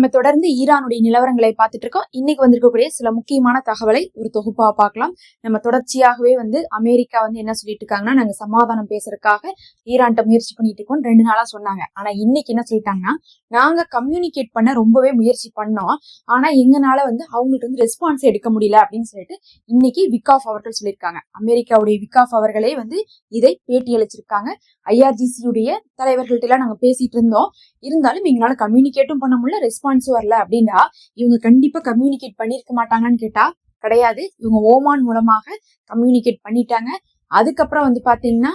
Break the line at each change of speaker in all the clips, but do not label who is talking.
நம்ம தொடர்ந்து ஈரானுடைய நிலவரங்களை பார்த்துட்டு இருக்கோம். இன்னைக்கு வந்திருக்கக்கூடிய சில முக்கியமான தகவலை ஒரு தொகுப்பா பார்க்கலாம். நம்ம தொடர்ச்சியாகவே அமெரிக்கா என்ன சொல்லிட்டு இருக்காங்கன்னா, நாங்க சமாதானம் பேசுறதுக்காக ஈரான்ட்ட முயற்சி பண்ணிட்டு இருக்கோம் 2 நாளா சொன்னாங்க. ஆனா இன்னைக்கு என்ன சொல்லிட்டாங்கன்னா, நாங்க கம்யூனிகேட் பண்ண ரொம்பவே முயற்சி பண்ணோம், ஆனா எங்கனால அவங்கள்ட்ட ரெஸ்பான்ஸ் எடுக்க முடியல அப்படின்னு சொல்லிட்டு இன்னைக்கு விக்காஃப் அவர்கள் சொல்லியிருக்காங்க. அமெரிக்காவுடைய விக்காஃப் அவர்களே இதை பேட்டி அளிச்சிருக்காங்க. IRGC உடைய தலைவர்கள்ட்ட எல்லாம் நாங்க பேசிட்டு இருந்தோம், இருந்தாலும் எங்களால கம்யூனிகேட்டும் பண்ண முடியல, ரெஸ்பான்ஸும் வரல அப்படின்னா இவங்க கண்டிப்பா கம்யூனிகேட் பண்ணிருக்க மாட்டாங்கன்னு கேட்டா கிடையாது. இவங்க ஓமான் மூலமாக கம்யூனிகேட் பண்ணிட்டாங்க. அதுக்கப்புறம் பாத்தீங்கன்னா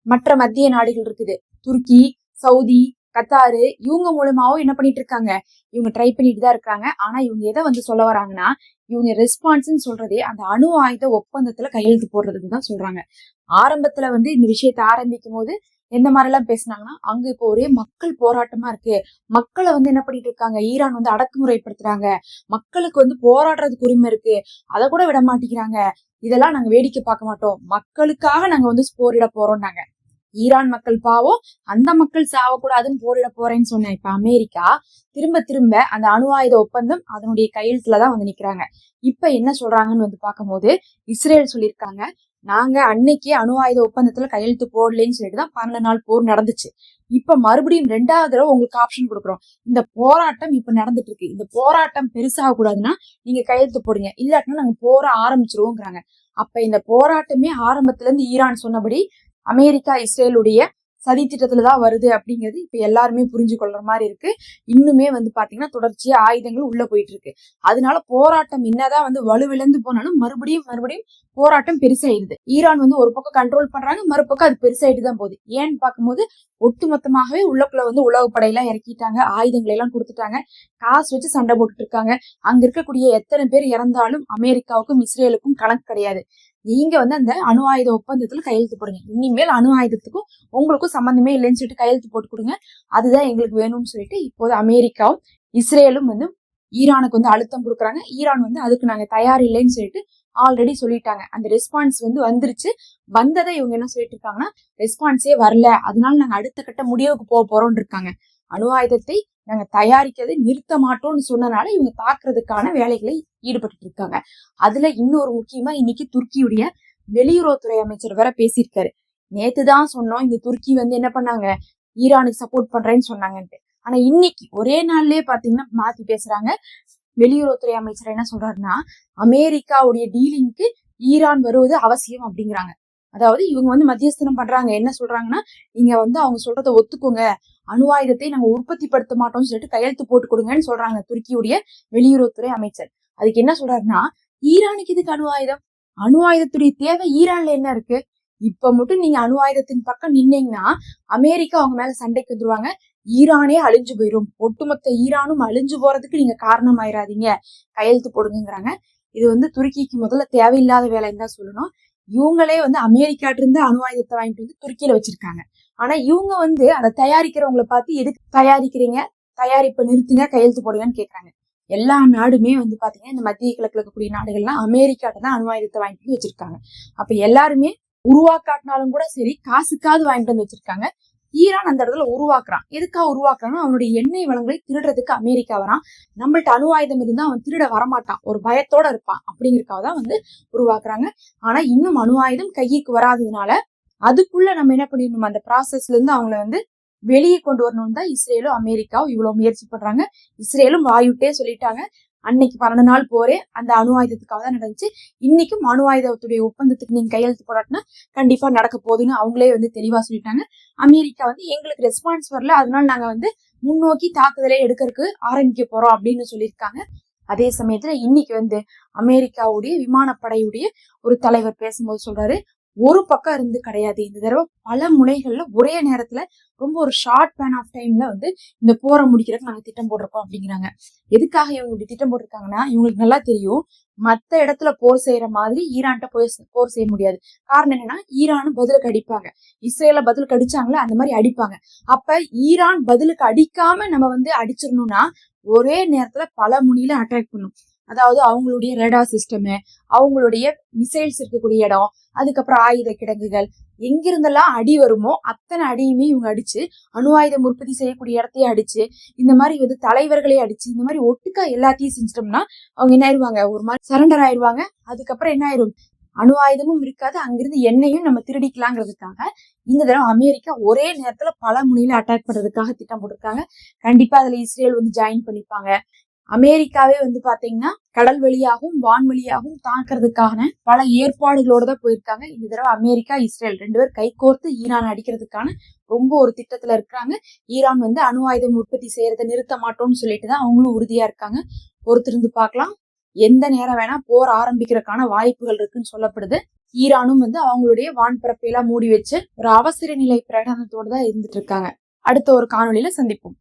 மற்ற மத்திய நாடுகள் இருக்குது, துருக்கி, சவுதி, கத்தாரு, இவங்க மூலமாவும் என்ன பண்ணிட்டு இருக்காங்க, இவங்க ட்ரை பண்ணிட்டு தான் இருக்காங்க. ஆனா இவங்க எதை சொல்ல வராங்கன்னா, இவங்க ரெஸ்பான்ஸ்ன்னு சொல்றதே அந்த அணு ஆயுத ஒப்பந்தத்துல கையெழுத்து போடுறதுக்கு தான் சொல்றாங்க. ஆரம்பத்துல இந்த விஷயத்த ஆரம்பிக்கும் போது எந்த மாதிரி எல்லாம் பேசினாங்கன்னா, அங்க இப்போ ஒரே மக்கள் போராட்டமா இருக்கு, மக்களை என்ன பண்ணிட்டு இருக்காங்க, ஈரான் அடக்குமுறைப்படுத்துறாங்க, மக்களுக்கு போராடுறதுக்கு உரிமை இருக்கு, அதை கூட விட மாட்டேங்கிறாங்க, இதெல்லாம் நாங்க வேடிக்கை பார்க்க மாட்டோம், மக்களுக்காக நாங்க போரிட போறோம்னாங்க. ஈரான் மக்கள் பாவம், அந்த மக்கள் சாவக்கூடாதுன்னு போரிட போறேன்னு சொன்னேன். இப்ப அமெரிக்கா திரும்ப திரும்ப அந்த அணு ஆயுத ஒப்பந்தம் அதனுடைய கையெழுத்துலதான் நிக்கிறாங்க. இப்ப என்ன சொல்றாங்கன்னு பார்க்கும்போது, இஸ்ரேல் சொல்லியிருக்காங்க, நாங்க அன்னைக்கு அணு ஆயுத ஒப்பந்தத்துல கையெழுத்து போடலன்னு சொல்லிட்டுதான் 12 நாள் போர் நடந்துச்சு. இப்ப மறுபடியும் 2வது தடவை உங்களுக்கு ஆப்ஷன் கொடுக்குறோம். இந்த போராட்டம் இப்ப நடந்துட்டு இருக்கு, இந்த போராட்டம் பெருசாக கூடாதுன்னா நீங்க கையெழுத்து போடுங்க, இல்லாட்டினா நாங்க போர ஆரம்பிச்சிருவோங்கிறாங்க. அப்ப இந்த போராட்டமே ஆரம்பத்துல இருந்து ஈரான் சொன்னபடி அமெரிக்கா இஸ்ரேலுடைய சதி திட்டத்துலதான் வருது அப்படிங்கிறது இப்ப எல்லாருமே புரிஞ்சு கொள்ற மாதிரி இருக்கு. இன்னுமே பாத்தீங்கன்னா தொடர்ச்சியா ஆயுதங்கள் உள்ள போயிட்டு இருக்கு. அதனால போராட்டம் என்னதான் வலுவிழந்து போனாலும் மறுபடியும் போராட்டம் பெருசாயிடுது. ஈரான் ஒரு பக்கம் கண்ட்ரோல் பண்றாங்க, மறுபக்கம் அது பெருசாயிட்டு தான் போகுது. ஏன்னு பார்க்கும்போது ஒட்டுமொத்தமாகவே உள்ளக்குள்ள உளவுப்படையெல்லாம் இறக்கிட்டாங்க, ஆயுதங்களை எல்லாம் கொடுத்துட்டாங்க, காசு வச்சு சண்டை போட்டுட்டு இருக்காங்க. அங்க இருக்கக்கூடிய எத்தனை பேர் இறந்தாலும் அமெரிக்காவுக்கும் இஸ்ரேலுக்கும் கணக்கு கிடையாது. நீங்க அந்த அணு ஆயுத ஒப்பந்தத்துல கையெழுத்து போடுங்க, இனிமேல் அணு ஆயுதத்துக்கும் உங்களுக்கும் சம்பந்தமே இல்லைன்னு சொல்லிட்டு கையெழுத்து போட்டு கொடுங்க, அதுதான் எங்களுக்கு வேணும்னு சொல்லிட்டு இப்போது அமெரிக்காவும் இஸ்ரேலும் ஈரானுக்கு அழுத்தம் கொடுக்குறாங்க. ஈரான் அதுக்கு நாங்க தயார் இல்லைன்னு சொல்லிட்டு ஆல்ரெடி சொல்லிட்டாங்க. அந்த ரெஸ்பான்ஸ் வந்துருச்சு. வந்ததை இவங்க என்ன சொல்லிட்டு இருக்காங்கன்னா, ரெஸ்பான்ஸே வரல, அதனால நாங்க அடுத்த கட்ட முடிவுக்கு போறோம்னு இருக்காங்க. அணு ஆயுதத்தை நாங்க தயாரிக்கிறதை நிறுத்த மாட்டோம்னு சொன்னனால இவங்க தாக்குறதுக்கான வேலைகளை ஈடுபட்டு இருக்காங்க. அதுல இன்னொரு முக்கியமா இன்னைக்கு துருக்கியுடைய வெளியுறவுத்துறை அமைச்சர் வேற பேசியிருக்காரு. நேத்துதான் சொன்னோம், இந்த துருக்கி என்ன பண்ணாங்க, ஈரானுக்கு சப்போர்ட் பண்றேன்னு சொன்னாங்கன்ட்டு. ஆனா இன்னைக்கு ஒரே நாள்லயே பாத்தீங்கன்னா மாத்தி பேசுறாங்க. வெளியுறவுத்துறை அமைச்சர் என்ன சொல்றாருன்னா, அமெரிக்காவுடைய டீலிங்க்கு ஈரான் வருவது அவசியம் அப்படிங்கிறாங்க. அதாவது இவங்க மத்தியஸ்தனம் பண்றாங்க. என்ன சொல்றாங்கன்னா, நீங்க அவங்க சொல்றதை ஒத்துக்கோங்க, அணு ஆயுதத்தை நாங்க உற்பத்தி படுத்த மாட்டோம்னு சொல்லிட்டு கையெழுத்து போட்டு கொடுங்கன்னு சொல்றாங்க துருக்கியுடைய வெளியுறவுத்துறை அமைச்சர். அதுக்கு என்ன சொல்றாருன்னா, ஈரானுக்கு இதுக்கு அணு ஆயுதம், அணு ஆயுதத்துடைய தேவை ஈரான்ல என்ன இருக்கு, இப்ப மட்டும் நீங்க அணு ஆயுதத்தின் பக்கம் நின்னீங்கன்னா அமெரிக்கா அவங்க மேல சண்டைக்கு வந்துருவாங்க, ஈரானே அழிஞ்சு போயிரும், ஒட்டுமொத்த ஈரானும் அழிஞ்சு போறதுக்கு நீங்க காரணம் ஆயிராதீங்க, கையெழுத்து போடுங்கிறாங்க. இது துருக்கிக்கு முதல்ல தேவையில்லாத வேலைன்னு தான் சொல்லணும். இவங்களே அமெரிக்காட்டு இருந்து அணு ஆயுதத்தை வாங்கிட்டு துருக்கியில வச்சிருக்காங்க. ஆனா இவங்க அதை தயாரிக்கிறவங்களை பார்த்து எதுக்கு தயாரிக்கிறீங்க, தயாரிப்பை நிறுத்துங்க, கையெழுத்து போடுங்கன்னு கேட்கறாங்க. எல்லா நாடுமே பாத்தீங்கன்னா இந்த மத்திய கிழக்குல இருக்கக்கூடிய நாடுகள்லாம் அமெரிக்காட்ட தான் அணு ஆயுதத்தை வாங்கிட்டு வச்சிருக்காங்க. அப்ப எல்லாருமே உருவாக்காட்டினாலும் கூட சரி, காசுக்காவது வாங்கிட்டு வந்து வச்சிருக்காங்க. ஈரான் அந்த இடத்துல உருவாக்குறான். எதுக்காக உருவாக்குறான்னா, அவனுடைய எண்ணெய் வளங்களை திருடுறதுக்கு அமெரிக்கா வரான். நம்மள்ட்ட அணு ஆயுதம் இருந்தா அவன் திருட வரமாட்டான், ஒரு பயத்தோட இருப்பான் அப்படிங்கறக்காக தான் உருவாக்குறாங்க. ஆனா இன்னும் அணு ஆயுதம் கைக்கு வராததுனால அதுக்குள்ள நம்ம என்ன பண்ணிடணும், அந்த ப்ராசஸ்ல இருந்து அவங்கள வெளியே கொண்டு வரணும்னு தான் இஸ்ரேலும் அமெரிக்காவும் இவ்வளவு முயற்சி பண்றாங்க. இஸ்ரேலும் வாயுட்டே சொல்லிட்டாங்க, அன்னைக்கு 12 நாள் போரே அந்த அணு ஆயுதத்துக்காக தான் நடந்துச்சு, இன்னைக்கும் அணு ஆயுதத்துடைய ஒப்பந்தத்துக்கு நீங்க கையெழுத்து போடாட்டினா கண்டிப்பா நடக்க போகுதுன்னு அவங்களே தெளிவா சொல்லிட்டாங்க. அமெரிக்கா எங்களுக்கு ரெஸ்பான்ஸ் வரல, அதனால நாங்க முன்னோக்கி தாக்குதலே எடுக்கிறதுக்கு ஆரம்பிக்க போறோம் அப்படின்னு சொல்லியிருக்காங்க. அதே சமயத்துல இன்னைக்கு அமெரிக்காவுடைய விமானப்படையுடைய ஒரு தலைவர் பேசும்போது சொல்றாரு, ஒரு பக்கம் இருந்து கிடையாது, இந்த தடவை பல முனைகள்ல ஒரே நேரத்துல ரொம்ப ஒரு ஷார்ட் பேன் ஆஃப் டைம்ல இந்த போரை முடிக்கிறதுக்கு நாங்க திட்டம் போட்டிருக்கோம் அப்படிங்கிறாங்க. எதுக்காக இவங்க இப்படி திட்டம் போட்டிருக்காங்கன்னா, இவங்களுக்கு நல்லா தெரியும் மத்த இடத்துல போர் செய்யற மாதிரி ஈரான்ட்ட போர் செய்ய முடியாது. காரணம் என்னன்னா, ஈரான் பதிலுக்கு அடிப்பாங்க, இஸ்ரேல பதிலுக்கு அடிச்சாங்களே அந்த மாதிரி அடிப்பாங்க. அப்ப ஈரான் பதிலுக்கு அடிக்காம நம்ம அடிச்சிடணும்னா ஒரே நேரத்துல பல முனையில அட்டாக் பண்ணும். அதாவது அவங்களுடைய ரேடார் சிஸ்டம், அவங்களுடைய மிசைல்ஸ் இருக்கக்கூடிய இடம், அதுக்கப்புறம் ஆயுத கிடங்குகள், எங்கிருந்தெல்லாம் அடி வருமோ அத்தனை அடியுமே இவங்க அடிச்சு, அணு ஆயுதம் உற்பத்தி செய்யக்கூடிய இடத்தையே அடிச்சு, இந்த மாதிரி வந்து தலைவர்களே அடிச்சு, இந்த மாதிரி ஒட்டுக்கா எல்லாத்தையும் செஞ்சிட்டோம்னா அவங்க என்ன ஆயிருவாங்க, ஒரு மாதிரி சரண்டர் ஆயிருவாங்க. அதுக்கப்புறம் என்ன ஆயிரும், அணு ஆயுதமும் இருக்காது, அங்கிருந்து எண்ணெயும் நம்ம திருடிக்கலாங்கிறதுக்காக இந்த தடவை அமெரிக்கா ஒரே நேரத்துல பல முனையில அட்டாக் பண்றதுக்காக திட்டம் போட்டிருக்காங்க. கண்டிப்பா அதுல இஸ்ரேல் வந்து ஜாயின் பண்ணிப்பாங்க. அமெரிக்காவே வந்து பாத்தீங்கன்னா கடல் வழியாகவும் வான்வழியாகவும் தாக்குறதுக்கான பல ஏற்பாடுகளோட தான் போயிருக்காங்க. இந்த தடவை அமெரிக்கா இஸ்ரேல் 2 பேர் கை கோர்த்து ஈரான் அடிக்கிறதுக்கான ரொம்ப ஒரு திட்டத்துல இருக்கிறாங்க. ஈரான் வந்து அணு ஆயுதம் உற்பத்தி செய்யறதை நிறுத்த மாட்டோம்னு சொல்லிட்டு தான் அவங்களும் உறுதியா இருக்காங்க. பொறுத்திருந்து பார்க்கலாம். எந்த நேரம் வேணா போர் ஆரம்பிக்கிறதுக்கான வாய்ப்புகள் இருக்குன்னு சொல்லப்படுது. ஈரானும் வந்து அவங்களுடைய வான்பரப்பையெல்லாம் மூடி வச்சு ஒரு அவசர நிலை பிரகடனத்தோட தான் இருந்துட்டு இருக்காங்க. அடுத்த ஒரு காணொளியில சந்திப்போம்.